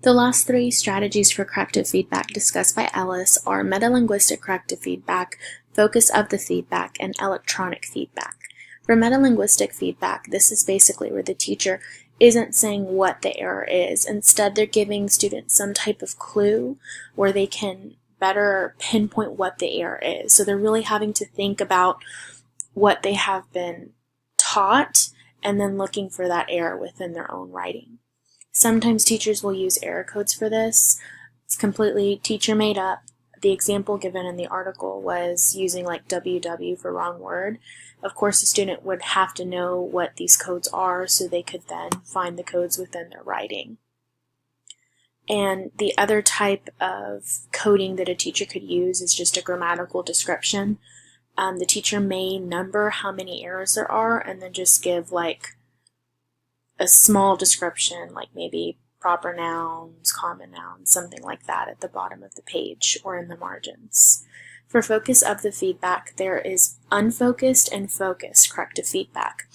The last three strategies for corrective feedback discussed by Ellis are metalinguistic corrective feedback, focus of the feedback, and electronic feedback. For metalinguistic feedback, this is basically where the teacher isn't saying what the error is. Instead, they're giving students some type of clue where they can better pinpoint what the error is. So they're really having to think about what they have been taught and then looking for that error within their own writing. Sometimes teachers will use error codes for this. It's completely teacher made up. The example given in the article was using like WW for wrong word. Of course, the student would have to know what these codes are so they could then find the codes within their writing. And the other type of coding that a teacher could use is just a grammatical description. The teacher may number how many errors there are and then just give like a small description, like maybe proper nouns, common nouns, something like that at the bottom of the page or in the margins. For focus of the feedback, there is unfocused and focused corrective feedback.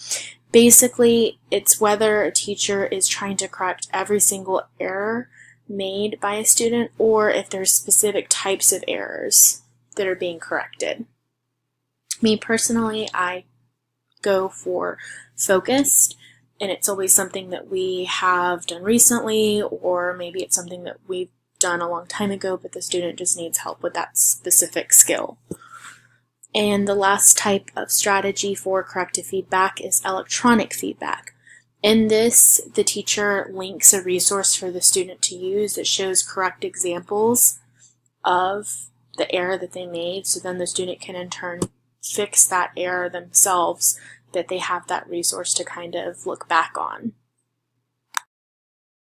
Basically, it's whether a teacher is trying to correct every single error made by a student or if there's specific types of errors that are being corrected. Me personally, I go for focused, and it's always something that we have done recently, or maybe it's something that we've done a long time ago, but the student just needs help with that specific skill. And the last type of strategy for corrective feedback is electronic feedback. In this, the teacher links a resource for the student to use that shows correct examples of the error that they made, so then the student can in turn fix that error themselves, that they have that resource to kind of look back on.